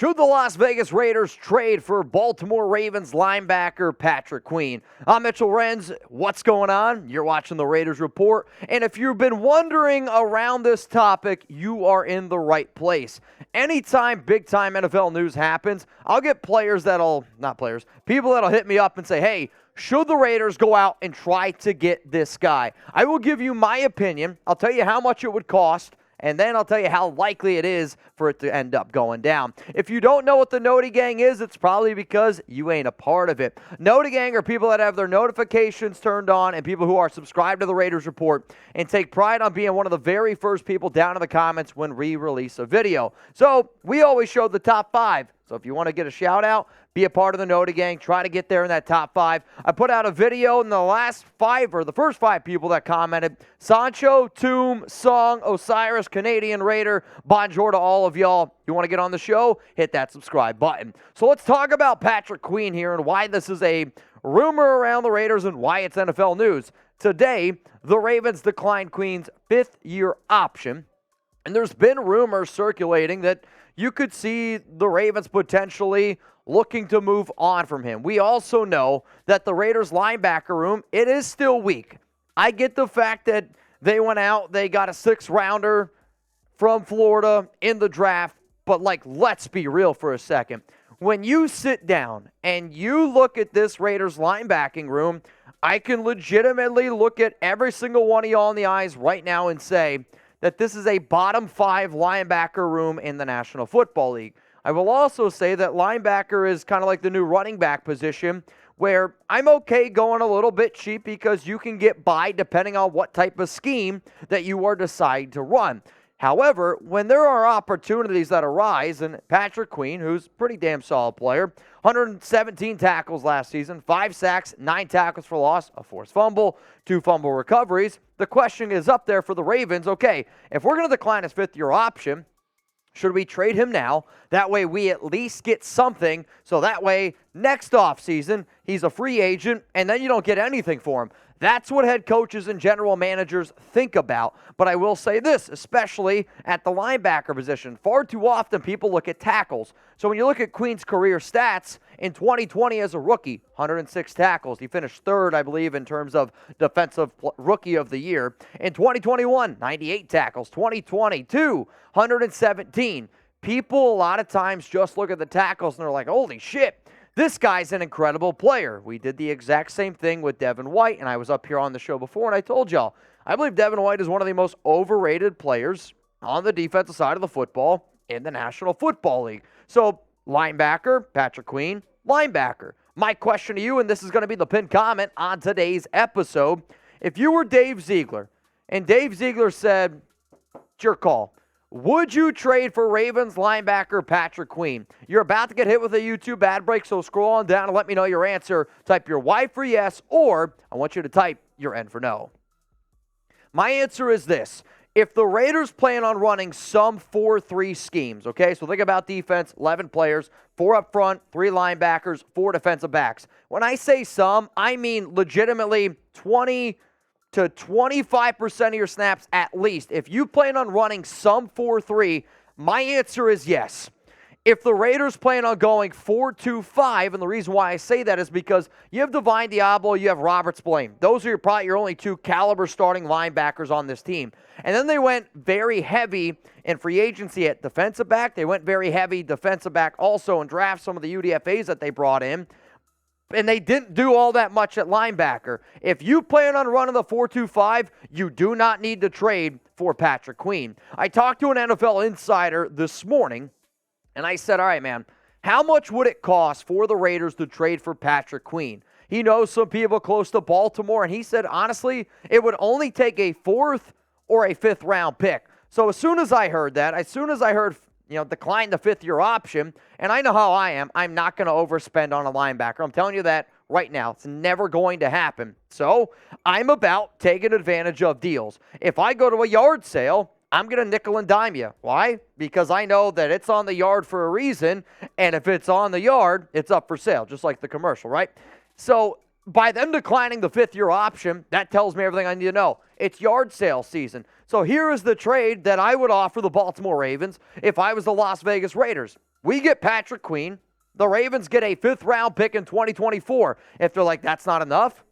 Should the Las Vegas Raiders trade for Baltimore Ravens linebacker Patrick Queen? I'm Mitchell Renz. What's going on? You're watching the Raiders Report. And if you've been wondering around this topic, you are in the right place. Anytime big-time NFL news happens, I'll get people that'll hit me up and say, hey, should the Raiders go out and try to get this guy? I will give you my opinion. I'll tell you how much it would cost. And then I'll tell you how likely it is for it to end up going down. If you don't know what the Noti Gang is, it's probably because you ain't a part of it. Noti Gang are people that have their notifications turned on and people who are subscribed to the Raiders Report and take pride on being one of the very first people down in the comments when we release a video. So we always show the top 5. So if you want to get a shout out, be a part of the Noti Gang, try to get there in that top 5. I put out a video and the first 5 people that commented, Honcho, Tomb, Song, Osiris, Canadian Raider, bonjour to all of y'all. You want to get on the show? Hit that subscribe button. So let's talk about Patrick Queen here and why this is a rumor around the Raiders and why it's NFL news. Today, the Ravens declined Queen's 5th-year option, and there's been rumors circulating that you could see the Ravens potentially looking to move on from him. We also know that the Raiders linebacker room, it is still weak. I get the fact that they went out, they got a 6th-rounder from Florida in the draft, but let's be real for a second. When you sit down and you look at this Raiders linebacking room, I can legitimately look at every single one of y'all in the eyes right now and say that this is a bottom 5 linebacker room in the National Football League. I will also say that linebacker is kind of like the new running back position where I'm okay going a little bit cheap because you can get by depending on what type of scheme that you are deciding to run. However, when there are opportunities that arise, and Patrick Queen, who's a pretty damn solid player, 117 tackles last season, 5 sacks, 9 tackles for loss, a forced fumble, 2 fumble recoveries. The question is up there for the Ravens, okay, if we're going to decline his 5th-year option, should we trade him now? That way we at least get something, so that way next offseason he's a free agent, and then you don't get anything for him. That's what head coaches and general managers think about. But I will say this, especially at the linebacker position. Far too often people look at tackles. So when you look at Queen's career stats, in 2020 as a rookie, 106 tackles. He finished 3rd, I believe, in terms of defensive rookie of the year. In 2021, 98 tackles. 2022, 117. People a lot of times just look at the tackles and they're like, holy shit. This guy's an incredible player. We did the exact same thing with Devin White, and I was up here on the show before, and I told y'all, I believe Devin White is one of the most overrated players on the defensive side of the football in the National Football League. So, linebacker, Patrick Queen, linebacker. My question to you, and this is going to be the pinned comment on today's episode, if you were Dave Ziegler, and Dave Ziegler said, it's your call, would you trade for Ravens linebacker Patrick Queen? You're about to get hit with a YouTube ad break, so scroll on down and let me know your answer. Type your Y for yes, or I want you to type your N for no. My answer is this. If the Raiders plan on running some 4-3 schemes, okay, so think about defense, 11 players, 4 up front, 3 linebackers, 4 defensive backs. When I say some, I mean legitimately 20 to 25% of your snaps at least. If you plan on running some 4-3, my answer is yes. If the Raiders plan on going 4-2-5, and the reason why I say that is because you have Divine Diablo, you have Robert Spillane. Those are probably your only 2 caliber starting linebackers on this team. And then they went very heavy in free agency at defensive back. They went very heavy defensive back also in draft, some of the UDFAs that they brought in. And they didn't do all that much at linebacker. If you plan on running the 4-2-5, you do not need to trade for Patrick Queen. I talked to an NFL insider this morning, and I said, all right, man, how much would it cost for the Raiders to trade for Patrick Queen? He knows some people close to Baltimore, and he said, honestly, it would only take a 4th or a 5th round pick. So as soon as I heard that, decline the 5th-year option, and I know how I am. I'm not going to overspend on a linebacker. I'm telling you that right now. It's never going to happen. So I'm about taking advantage of deals. If I go to a yard sale, I'm going to nickel and dime you. Why? Because I know that it's on the yard for a reason, and if it's on the yard, it's up for sale, just like the commercial, right? So by them declining the fifth-year option, that tells me everything I need to know. It's yard sale season. So here is the trade that I would offer the Baltimore Ravens if I was the Las Vegas Raiders. We get Patrick Queen. The Ravens get a fifth-round pick in 2024. If they're like, that's not enough,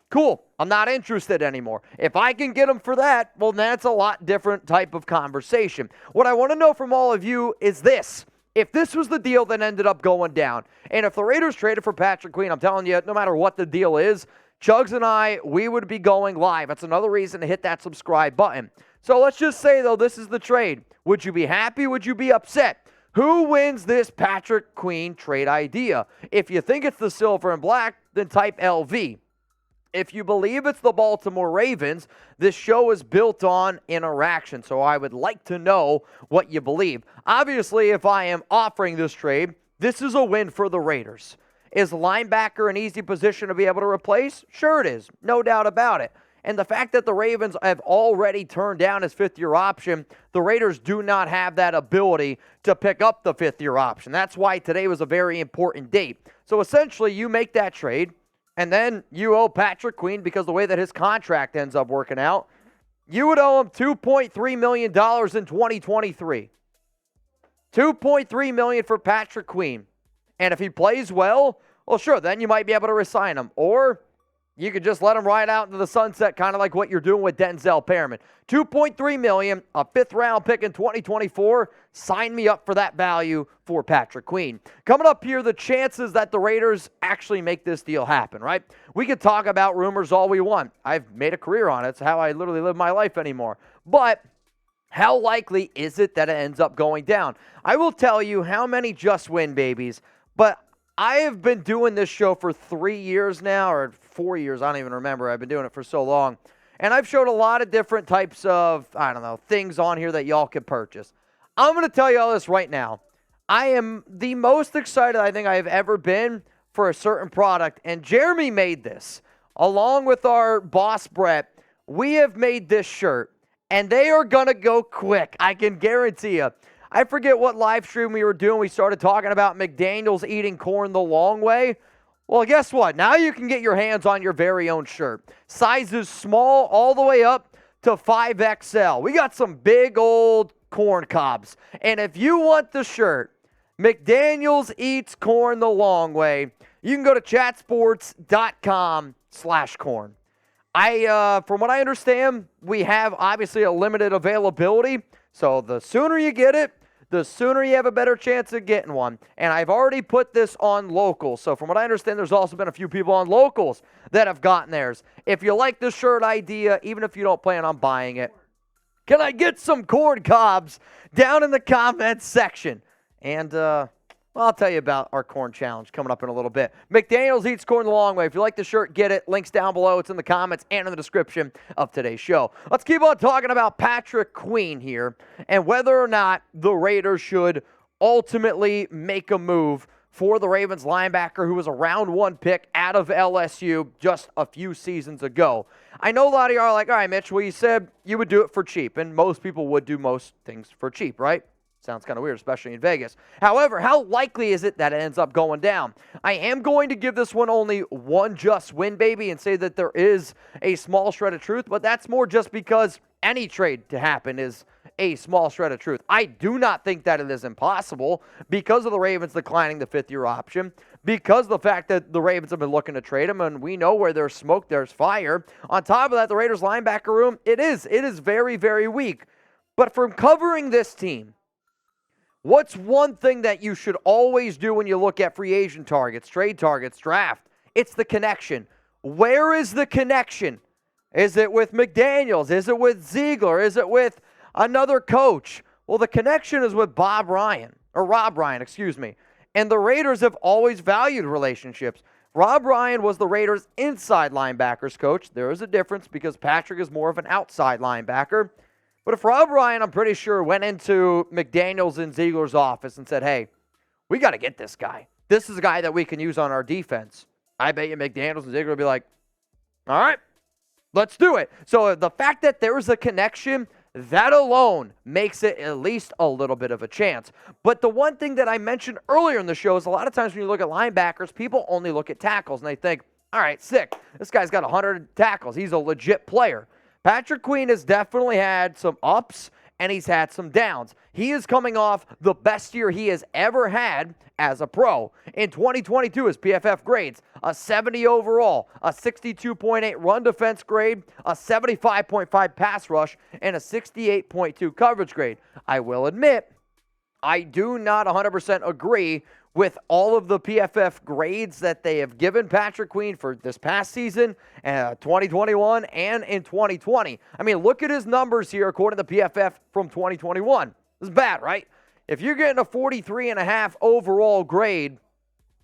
cool. I'm not interested anymore. If I can get them for that, well, that's a lot different type of conversation. What I want to know from all of you is this. If this was the deal that ended up going down, and if the Raiders traded for Patrick Queen, I'm telling you, no matter what the deal is, Chugs and I, we would be going live. That's another reason to hit that subscribe button. So let's just say, though, this is the trade. Would you be happy? Would you be upset? Who wins this Patrick Queen trade idea? If you think it's the silver and black, then type LV. If you believe it's the Baltimore Ravens, this show is built on interaction, so I would like to know what you believe. Obviously, if I am offering this trade, this is a win for the Raiders. Is linebacker an easy position to be able to replace? Sure it is, no doubt about it. And the fact that the Ravens have already turned down his fifth-year option, the Raiders do not have that ability to pick up the fifth-year option. That's why today was a very important date. So essentially, you make that trade, and then you owe Patrick Queen, because the way that his contract ends up working out, you would owe him $2.3 million in 2023. $2.3 million for Patrick Queen. And if he plays well, sure, then you might be able to re-sign him. Or you could just let him ride out into the sunset, kind of like what you're doing with Denzel Perriman. $2.3 million, a fifth-round pick in 2024. Sign me up for that value for Patrick Queen. Coming up here, the chances that the Raiders actually make this deal happen, right? We could talk about rumors all we want. I've made a career on it. It's how I literally live my life anymore. But how likely is it that it ends up going down? I will tell you how many just win babies, but I have been doing this show for 3 years now, or 4 years, I don't even remember. I've been doing it for so long. And I've showed a lot of different types of, things on here that y'all can purchase. I'm going to tell you all this right now. I am the most excited I think I have ever been for a certain product. And Jeremy made this. Along with our boss, Brett, we have made this shirt. And they are going to go quick. I can guarantee you. I forget what live stream we were doing. We started talking about McDaniels eating corn the long way. Well, guess what? Now you can get your hands on your very own shirt. Sizes small all the way up to 5XL. We got some big old corn cobs. And if you want the shirt, McDaniels eats corn the long way, you can go to chatsports.com/corn. From what I understand, we have obviously a limited availability. So the sooner you get it, the sooner you have a better chance of getting one. And I've already put this on locals. So from what I understand, there's also been a few people on locals that have gotten theirs. If you like the shirt idea, even if you don't plan on buying it, can I get some corn cobs down in the comments section? And I'll tell you about our corn challenge coming up in a little bit. McDaniels eats corn the long way. If you like the shirt, get it. Links down below. It's in the comments and in the description of today's show. Let's keep on talking about Patrick Queen here and whether or not the Raiders should ultimately make a move for the Ravens linebacker who was a round one pick out of LSU just a few seasons ago. I know a lot of you are like, all right, Mitch, well, you said you would do it for cheap, and most people would do most things for cheap, right? Sounds kind of weird, especially in Vegas. However, how likely is it that it ends up going down? I am going to give this one only one just win, baby, and say that there is a small shred of truth, but that's more just because any trade to happen is a small shred of truth. I do not think that it is impossible because of the Ravens declining the fifth-year option, because of the fact that the Ravens have been looking to trade him, and we know where there's smoke, there's fire. On top of that, the Raiders linebacker room, it is very, very weak. But from covering this team, what's one thing that you should always do when you look at free agent targets, trade targets, draft? It's the connection. Where is the connection? Is it with McDaniels? Is it with Ziegler? Is it with another coach? Well, the connection is with Rob Ryan. And the Raiders have always valued relationships. Rob Ryan was the Raiders' inside linebackers coach. There is a difference because Patrick is more of an outside linebacker. But if Rob Ryan, I'm pretty sure, went into McDaniels and Ziegler's office and said, hey, we got to get this guy. This is a guy that we can use on our defense. I bet you McDaniels and Ziegler would be like, all right, let's do it. So the fact that there is a connection, that alone makes it at least a little bit of a chance. But the one thing that I mentioned earlier in the show is a lot of times when you look at linebackers, people only look at tackles and they think, All right, sick. This guy's got 100 tackles. He's a legit player. Patrick Queen has definitely had some ups and he's had some downs. He is coming off the best year he has ever had as a pro. In 2022, his PFF grades, a 70 overall, a 62.8 run defense grade, a 75.5 pass rush, and a 68.2 coverage grade. I will admit, I do not 100% agree with all of the PFF grades that they have given Patrick Queen for this past season, 2021, and in 2020. I mean, look at his numbers here according to PFF from 2021. This is bad, right? If you're getting a 43.5 overall grade,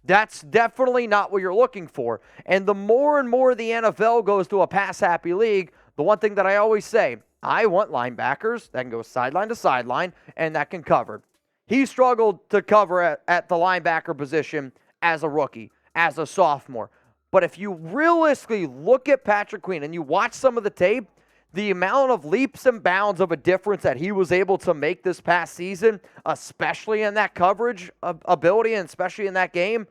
that's definitely not what you're looking for. And the more and more the NFL goes to a pass-happy league, the one thing that I always say, I want linebackers that can go sideline to sideline and that can cover. He struggled to cover at the linebacker position as a rookie, as a sophomore. But if you realistically look at Patrick Queen and you watch some of the tape, the amount of leaps and bounds of a difference that he was able to make this past season, especially in that coverage ability and especially in that game,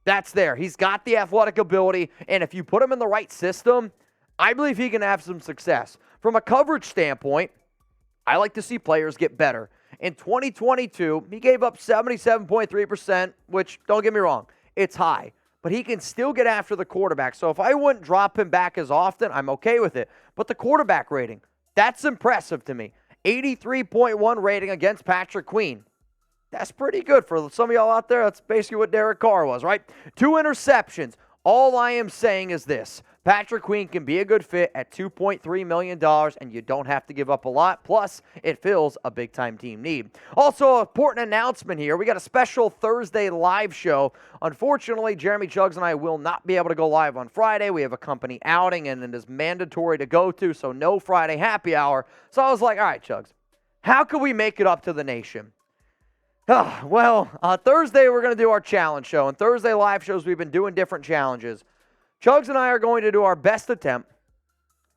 that's there. He's got the athletic ability, and if you put him in the right system, I believe he can have some success. From a coverage standpoint, I like to see players get better. In 2022, he gave up 77.3%, which, don't get me wrong, it's high. But he can still get after the quarterback. So if I wouldn't drop him back as often, I'm okay with it. But the quarterback rating, that's impressive to me. 83.1 rating against Patrick Queen. That's pretty good for some of y'all out there. That's basically what Derek Carr was, right? 2 interceptions. All I am saying is this. Patrick Queen can be a good fit at $2.3 million, and you don't have to give up a lot. Plus, it fills a big-time team need. Also, an important announcement here. We got a special Thursday live show. Unfortunately, Jeremy Chugs and I will not be able to go live on Friday. We have a company outing, and it is mandatory to go to, so no Friday happy hour. So I was like, all right, Chugs, how can we make it up to the nation? Thursday we're going to do our challenge show. And Thursday live shows, we've been doing different challenges. Chugs and I are going to do our best attempt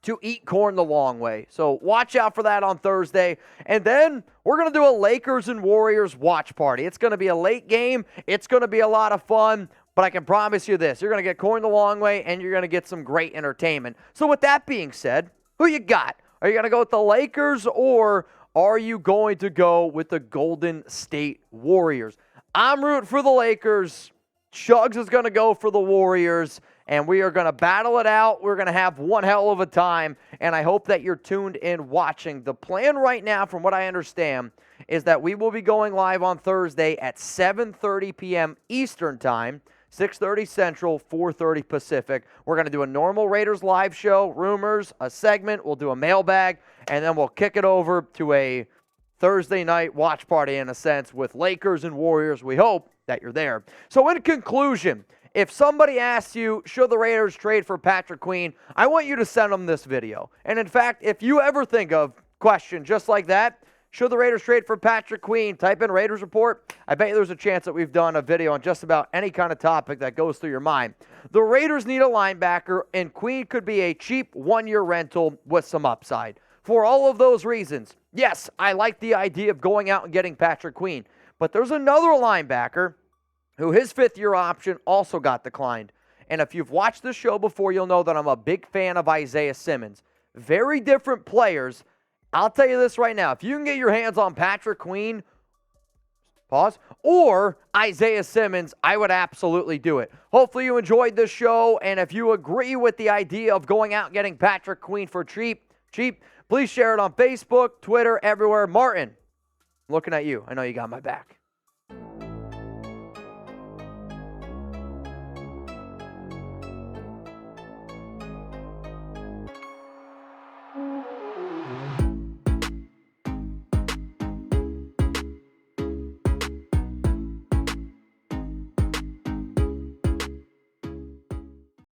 to eat corn the long way. So watch out for that on Thursday. And then we're going to do a Lakers and Warriors watch party. It's going to be a late game. It's going to be a lot of fun. But I can promise you this. You're going to get corn the long way, and you're going to get some great entertainment. So with that being said, who you got? Are you going to go with the Lakers, or are you going to go with the Golden State Warriors? I'm rooting for the Lakers. Chugs is going to go for the Warriors. And we are going to battle it out. We're going to have one hell of a time. And I hope that you're tuned in watching. The plan right now, from what I understand, is that we will be going live on Thursday at 7:30 p.m. Eastern Time, 6:30 Central, 4:30 Pacific. We're going to do a normal Raiders live show, rumors, a segment. We'll do a mailbag. And then we'll kick it over to a Thursday night watch party, in a sense, with Lakers and Warriors. We hope that you're there. So in conclusion, if somebody asks you, should the Raiders trade for Patrick Queen, I want you to send them this video. And in fact, if you ever think of a question just like that, should the Raiders trade for Patrick Queen, type in Raiders Report. I bet you there's a chance that we've done a video on just about any kind of topic that goes through your mind. The Raiders need a linebacker, and Queen could be a cheap one-year rental with some upside. For all of those reasons, yes, I like the idea of going out and getting Patrick Queen. But there's another linebacker who his fifth-year option also got declined. And if you've watched this show before, you'll know that I'm a big fan of Isaiah Simmons. Very different players. I'll tell you this right now. If you can get your hands on Patrick Queen, or Isaiah Simmons, I would absolutely do it. Hopefully you enjoyed this show, and if you agree with the idea of going out and getting Patrick Queen for cheap, please share it on Facebook, Twitter, everywhere. Martin, I'm looking at you. I know you got my back.